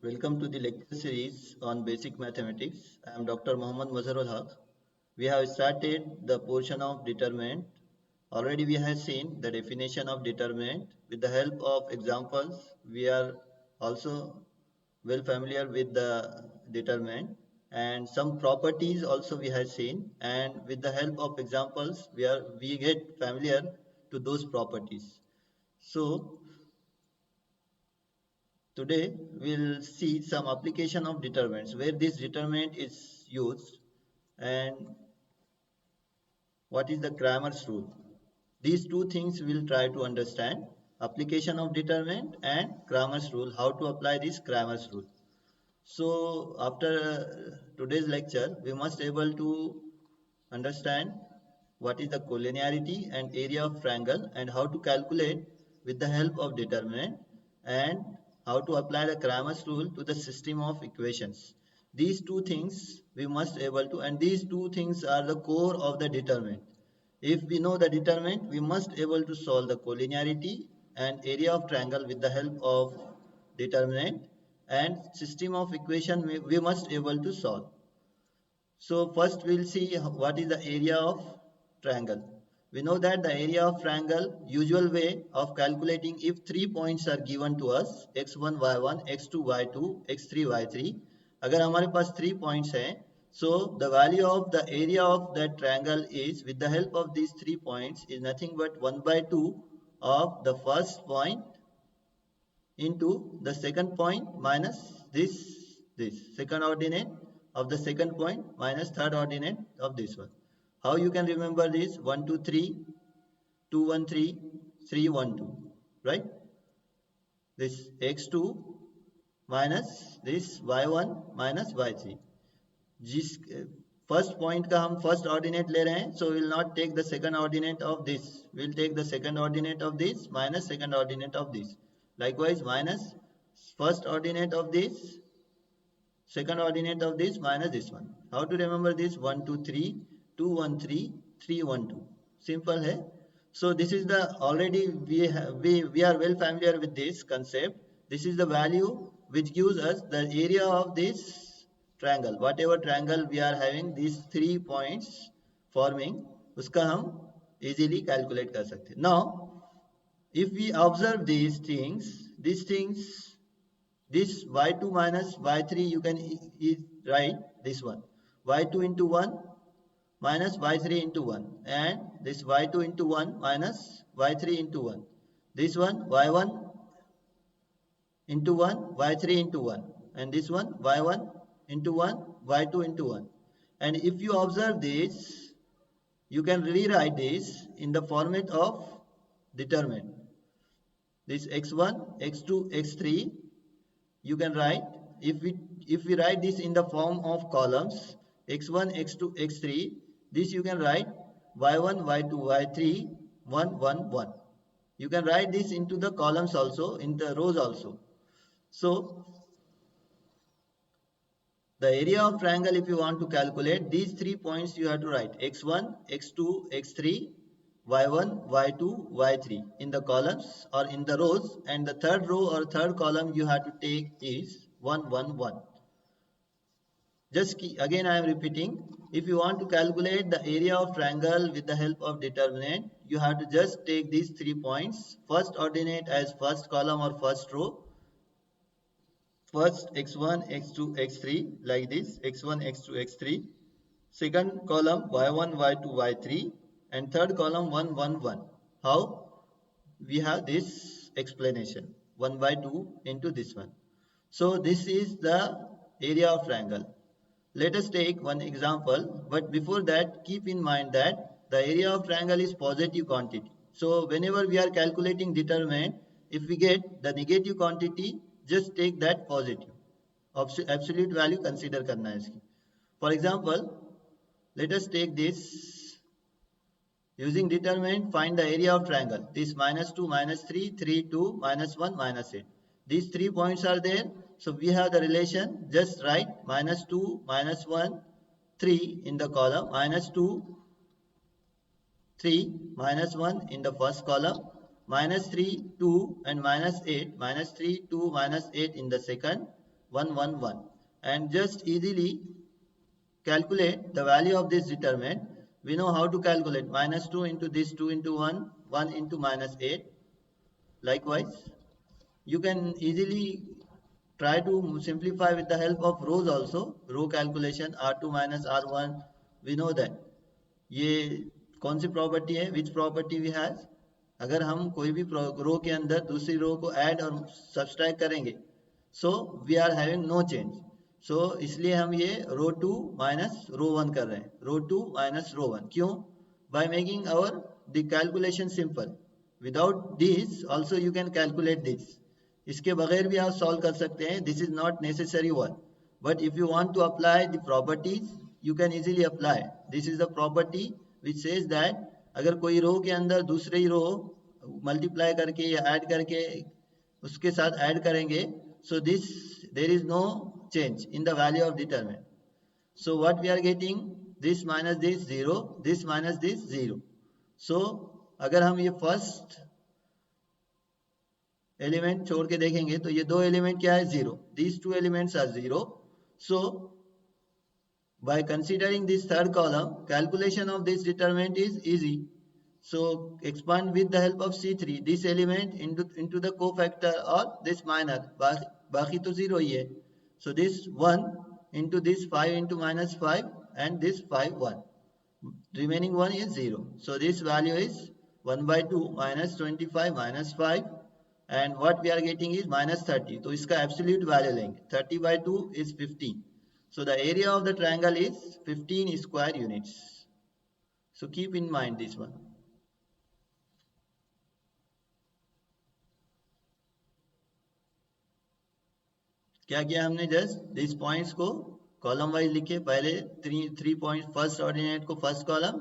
Welcome to the lecture series on basic mathematics. I am Dr. Mohammad Mazharul Haq. We have started the portion of determinant. Already we have seen the definition of determinant. With the help of examples, we are also well familiar with the determinant and some properties also we have seen, and with the help of examples we get familiar to those properties. So today we'll see some application of determinants where this determinant is used and what is the Cramer's rule. These two things we'll try to understand: application of determinant and Cramer's rule, how to apply this Cramer's rule. So after today's lecture, we must able to understand what is the collinearity and area of triangle and how to calculate with the help of determinant and how to apply the Cramer's rule to the system of equations. These two things we must able to, and these two things are the core of the determinant. If we know the determinant, we must able to solve the collinearity and area of triangle with the help of determinant, and system of equation we must able to solve. So first we'll see what is the area of triangle. We know that the area of triangle, usual way of calculating, if 3 points are given to us, x1 y1 x2 y2 x3 y3, अगर हमारे पास 3 points हैं, so the value of the area of that triangle is, with the help of these 3 points, is nothing but 1 by 2 of the first point into the second point minus this second ordinate of the second point minus third ordinate of this one. How you can remember this? 1 2 3 2 1 3 3 1 2, right? This x2 minus this y1 minus y3. जिस first point का हम first ordinate ले रहे हैं, so will not take the second ordinate of this, will take the second ordinate of this minus second ordinate of this. Likewise, minus first ordinate of this, second ordinate of this minus this one. How to remember this? 1 2 3 2 1 3 3 1 2. Simple hai. So this is the already we are well familiar with this concept. This is the value which gives us the area of this triangle. Whatever triangle we are having, these 3 points forming, uska hum easily calculate kar sakte. Now if we observe these things, this y2 minus y3, you can write this one, y2 into 1 minus y3 into 1, and this y2 into 1 minus y3 into 1, this one y1 into 1 y3 into 1, and this one y1 into 1 y2 into 1. And if you observe this, you can rewrite this in the format of determinant. This x1 x2 x3, you can write, if we write this in the form of columns, x1 x2 x3, this you can write y1 y2 y3 1 1 1. You can write this into the columns also, in the rows also. So the area of triangle, if you want to calculate, these 3 points you have to write x1 x2 x3 y1 y2 y3 in the columns or in the rows, and the third row or third column you have to take is 1 1 1. Just again I am repeating, if you want to calculate the area of triangle with the help of determinant, you have to just take these 3 points, first ordinate as first column or first row, first x1 x2 x3 like this, x1 x2 x3, second column y1 y2 y3, and third column 1 1 1. How? We have this explanation, 1 by 2 into this one. So this is the area of triangle. Let us take one example, but before that keep in mind that the area of triangle is positive quantity. So whenever we are calculating determinant, if we get the negative quantity, just take that positive. Absolute value consider karna hai iski. For example, let us take this. Using determinant, find the area of triangle. This minus 2 minus 3 3 2 minus 1 minus 8. These 3 points are there. So we have the relation. Just write minus 2 minus 1 3 in the column, minus 2 3 minus 1 in the first column, minus 3 2 and minus 8, minus 3 2 minus 8 in the second, 1 1 1, and just easily calculate the value of this determinant. We know how to calculate minus 2 into this 2 into 1, 1 into minus 8. Likewise, you can easily try to simplify with the help of rows also. Row calculation R2 minus R1, we know that. ये कौन सी property है, which property we has, अगर हम कोई भी रो के अंदर दूसरी रो को ऐड और सब्सट्रैक्ट करेंगे so we are having no change. So इसलिए हम ये रो 2 माइनस रो 1 कर रहे हैं, रो 2 माइनस रो 1. क्यों? By making our the calculation simple. Without this also you can calculate this. इसके बगैर भी आप सॉल्व कर सकते हैं. This is not necessary one, but if you want to apply the properties you can easily apply. This is the property which says that अगर कोई रो के अंदर दूसरी रो मल्टीप्लाई करके या ऐड करके उसके साथ ऐड करेंगे, so this there is no change in the value of determinant. So what we are getting, this minus this 0, this minus this 0. So अगर हम ये फर्स्ट एलिमेंट छोड़ के देखेंगे तो ये दो एलिमेंट क्या है, 0. These two elements are 0. So by considering this third column, calculation of this determinant is easy. So expand with the help of C3 this element into the cofactor or this minor. बाकी तो 0 ही है. So this 1 into this 5 into minus 5 and this 5 1. Remaining 1 is 0. So this value is 1 by 2 minus 25 minus 5, and what we are getting is minus 30. तो इसका absolute value लेंगे. 30 by 2 is 15. So the area of the triangle is 15 square units. So keep in mind this one. क्या किया हमने, just this points को column wise लिखे. पहले three point first ordinate को फर्स्ट कॉलम,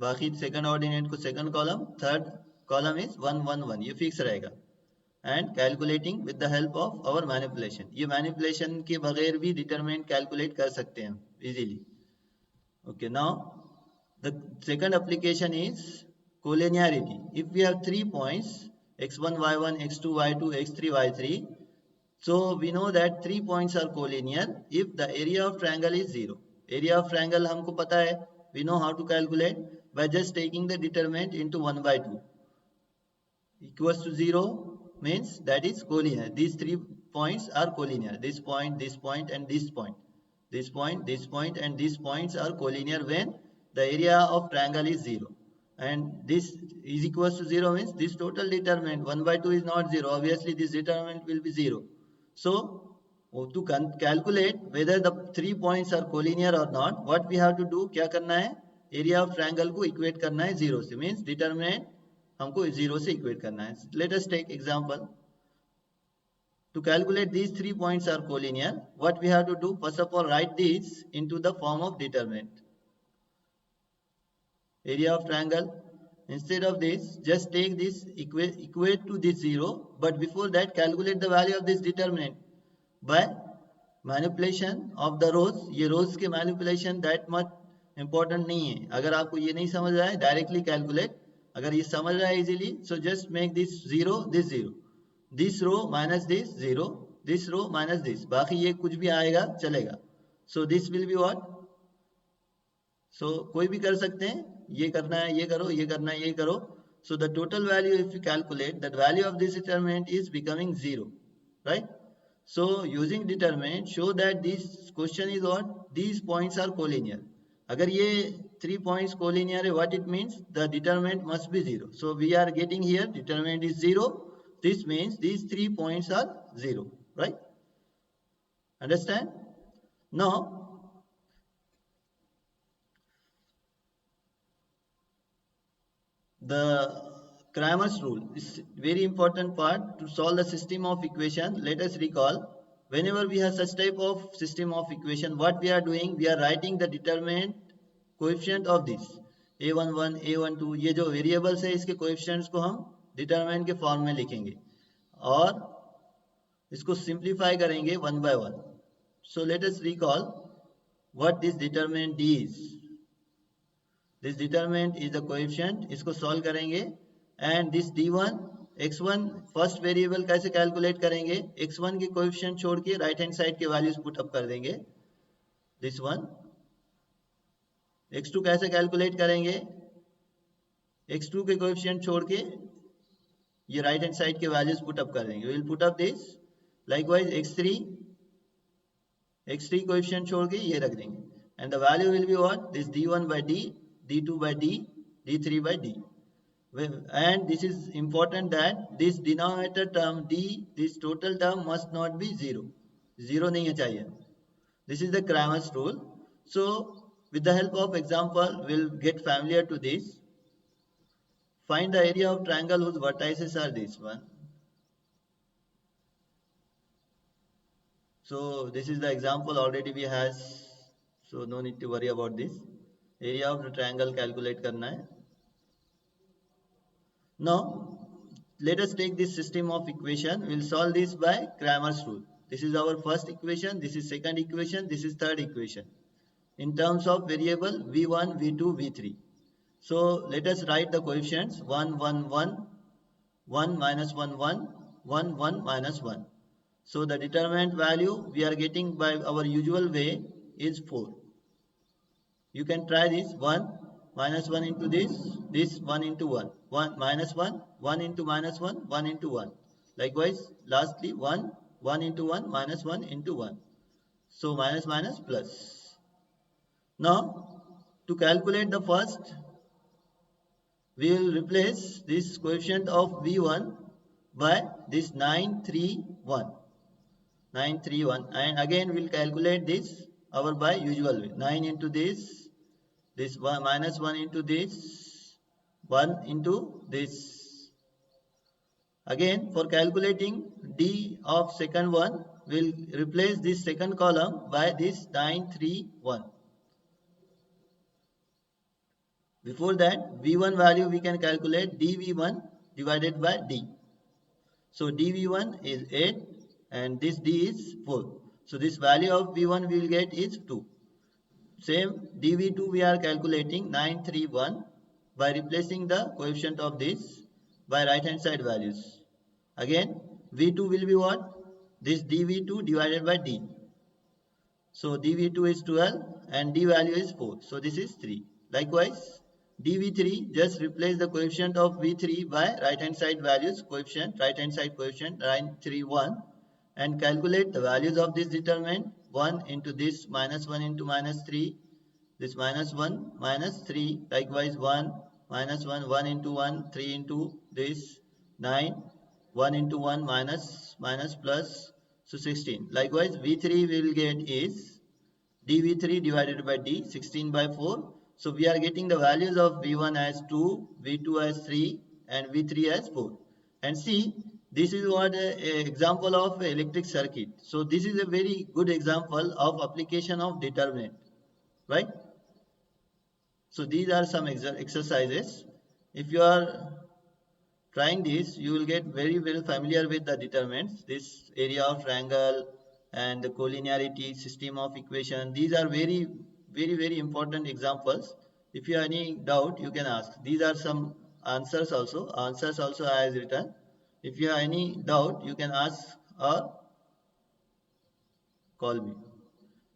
बाकी सेकंड ऑर्डिनेट को second column, third column is 1 1 1. ये फिक्स रहेगा. And calculating with the help of our manipulation. ये मैनिपुलेशन के बगैर भी डिटरमिनेंट कैलकुलेट कर सकते हैं easily. Okay, now the second application is collinearity. If we have 3 points x1 y1 x2 y2 x3 y3, so we know that 3 points are collinear if the area of triangle is 0. area of triangle हमको पता है, we know how to calculate by just taking the determinant into 1 by 2 equals to 0, means that is collinear. These 3 points are collinear. This point, this point and this point. This point, this point and these points are collinear when the area of triangle is 0. And this is equals to 0 means this total determinant 1 by 2 is not 0. Obviously this determinant will be 0. So to calculate whether the 3 points are collinear or not, what we have to do, क्या करना है, area of triangle को equate करना है 0 से. Means determinant हमको 0 से equate करना है. Let us take example. To calculate these 3 points are collinear, what we have to do, first of all write these into the form of determinant. Area of triangle, instead of this just take this equate to this 0, but before that calculate the value of this determinant by manipulation of the rows. ये rows के manipulation that much important नहीं है. अगर आपको ये नहीं समझ रहा है directly calculate. अगर ये समझ रहा है easily, so just make this 0, this 0, this row minus this 0, this row minus this. बाकी ये कुछ भी आएगा चलेगा. So this will be what? So कोई भी कर सकते हैं, ये करना है ये करो, ये करना है ये करो. So the total value, if you calculate, that value of this determinant is becoming 0, right? So using determinant, show that this question is what? These points are collinear. अगर ये 3 points collinear है, what it means? The determinant must be 0. So we are getting here determinant is 0. This means these 3 points are 0, right? Understand? Now the Cramer's rule is very important part to solve the system of equation. Let us recall, whenever we have such type of system of equation, what we are doing, we are writing the determinant coefficient of this a11 a12. ये जो variables है इसके coefficients को हम determinant के form में लिखेंगे और इसको simplify करेंगे one by one. So let us recall what this determinant D is. This determinant is the coefficient. इसको solve करेंगे and this D1 x1 first variable कैसे कैलकुलेट करेंगे, x1 के कोएफिशिएंट छोड़ के राइट हैंड साइड के values put up कर देंगे, दिस वन। x2 कैसे कैलकुलेट करेंगे, x2 के कोएफिशिएंट छोड़ के ये राइट हैंड साइड के वैल्यूज पुट अप कर देंगे, will put up this. Likewise x3 coefficient छोड़ के ये रख देंगे, and the value will be what, this d1 by d, d2 by d, d3 by d. And this is important that this denominator term d, this total term must not be zero, zero नहीं है चाहिए. This is the Cramer's rule. So with the help of example we'll get familiar to this. Find the area of triangle whose vertices are this one. So this is the example already we has, so no need to worry about this. Area of the triangle calculate करना है. Now let us take this system of equation. We'll solve this by Cramer's rule. This is our first equation, this is second equation, this is third equation. In terms of variable v1, v2, v3. So let us write the coefficients 1, 1, 1, 1 minus 1, 1, 1, 1 minus 1. So the determinant value we are getting by our usual way is 4. You can try this 1 minus 1 into this 1 into 1, 1 minus 1, 1 into minus 1, 1 into 1. Likewise, lastly 1, 1 into 1 minus 1 into 1. So minus minus plus. Now to calculate the first, we will replace this coefficient of v1 by this 931. 931, and again we'll calculate this our by usual way. 9 into this 1 minus 1 into this, 1 into this. Again for calculating d of second one, we'll replace this second column by this 931. Before that, v1 value we can calculate dv1 divided by d. So dv1 is 8 and this d is 4. So this value of v1 we will get is 2. Same dv2 we are calculating 931 by replacing the coefficient of this by right hand side values. Again v2 will be what? This dv2 divided by d. So dv2 is 12 and d value is 4. So this is 3. Likewise dv3, just replace the coefficient of v3 by right hand side values, coefficient, right hand side coefficient 931, and calculate the values of this determinant. 1 into this minus 1 into minus 3, this minus 1 minus 3, likewise 1 minus 1, 1 into 1, 3 into this 9, 1 into 1 minus minus plus, so 16. Likewise v3 we will get is dv3 divided by d, 16 by 4. So we are getting the values of v1 as 2, v2 as 3 and v3 as 4. And see, this is what a example of electric circuit. So this is a very good example of application of determinant, right? So these are some exercises. If you are trying this, you will get very well familiar with the determinants, this area of triangle and the collinearity, system of equation. These are very important examples. If you have any doubt, you can ask. These are some answers also I have written. If you have any doubt, you can ask or call me.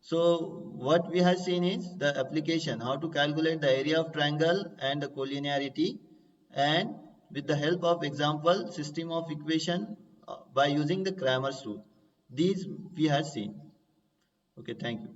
So what we have seen is the application, how to calculate the area of triangle and the collinearity, and with the help of example system of equation by using the Cramer's rule. These we have seen. Okay, thank you.